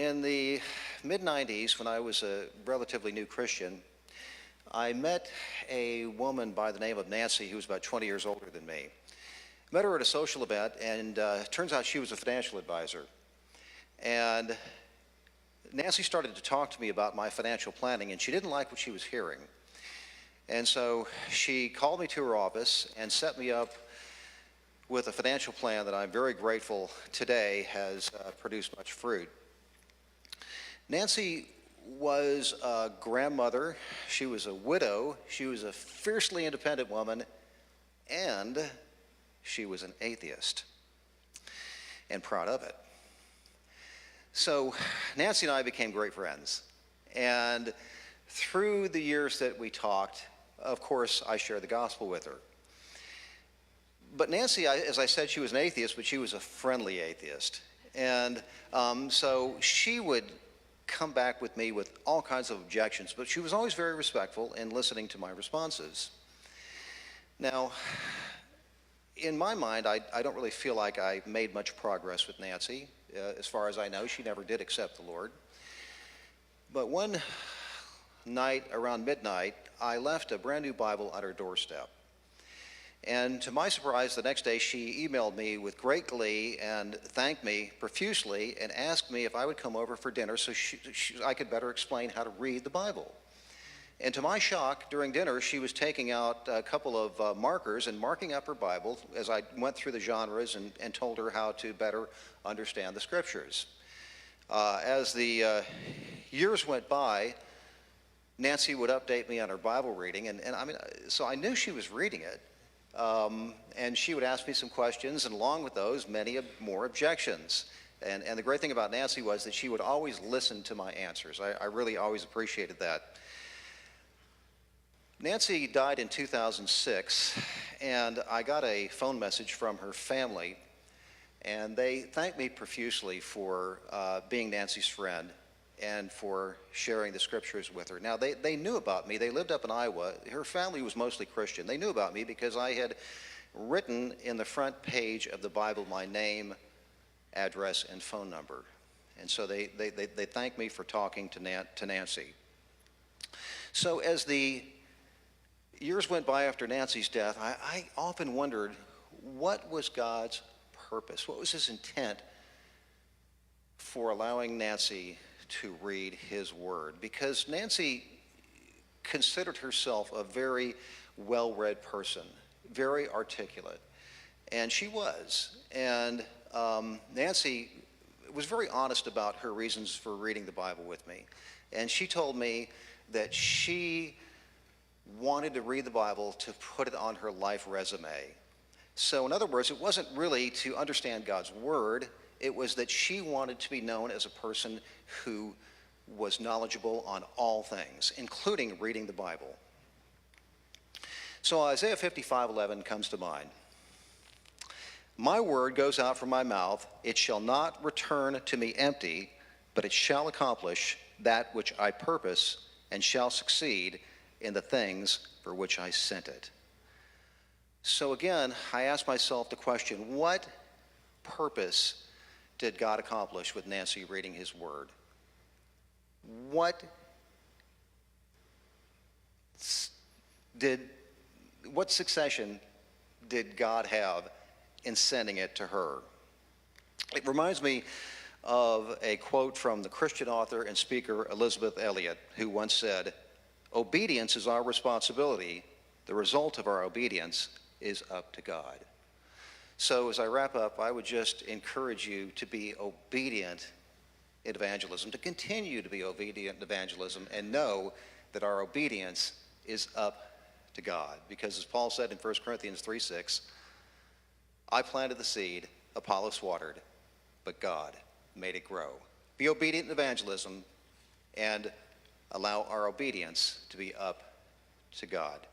in the mid-90s, when I was a relatively new Christian, I met a woman by the name of Nancy who was about 20 years older than me. Met her at a social event, and turns out she was a financial advisor. And Nancy started to talk to me about my financial planning, and she didn't like what she was hearing. And so she called me to her office and set me up with a financial plan that I'm very grateful today has produced much fruit. Nancy was a grandmother, she was a widow, she was a fiercely independent woman, and she was an atheist, and proud of it. So Nancy and I became great friends, and through the years that we talked, of course, I shared the gospel with her. But Nancy, as I said, she was an atheist, but she was a friendly atheist. And so she would come back with me with all kinds of objections, but she was always very respectful in listening to my responses. Now, in my mind, I don't really feel like I made much progress with Nancy. As far as I know, she never did accept the Lord. But one night around midnight, I left a brand new Bible at her doorstep. And to my surprise, the next day she emailed me with great glee and thanked me profusely and asked me if I would come over for dinner so I could better explain how to read the Bible. And to my shock, during dinner, she was taking out a couple of markers and marking up her Bible as I went through the genres and told her how to better understand the Scriptures. As the years went by, Nancy would update me on her Bible reading, and I mean, so I knew she was reading it. And she would ask me some questions, and along with those, many more objections. And the great thing about Nancy was that she would always listen to my answers. I really always appreciated that. Nancy died in 2006, and I got a phone message from her family, and they thanked me profusely for being Nancy's friend and for sharing the Scriptures with her. Now, they knew about me. They lived up in Iowa. Her family was mostly Christian. They knew about me because I had written in the front page of the Bible my name, address, and phone number. And so they thanked me for talking to Nancy. So as the years went by after Nancy's death, I often wondered, what was God's purpose? What was his intent for allowing Nancy to read his word? Because Nancy considered herself a very well-read person, very articulate, and she was. And Nancy was very honest about her reasons for reading the Bible with me. And she told me that she wanted to read the Bible to put it on her life resume. So in other words, it wasn't really to understand God's word. It was that she wanted to be known as a person who was knowledgeable on all things, including reading the Bible. So Isaiah 55:11 comes to mind. My word goes out from my mouth, it shall not return to me empty, but it shall accomplish that which I purpose and shall succeed in the things for which I sent it. So again, I ask myself the question, what purpose did God accomplish with Nancy reading his word? What succession did God have in sending it to her? It reminds me of a quote from the Christian author and speaker Elizabeth Elliot, who once said, "Obedience is our responsibility. The result of our obedience is up to God." So as I wrap up, I would just encourage you to be obedient in evangelism, to continue to be obedient in evangelism, and know that our obedience is up to God. Because as Paul said in 1 Corinthians 3:6, I planted the seed, Apollos watered, but God made it grow. Be obedient in evangelism and allow our obedience to be up to God.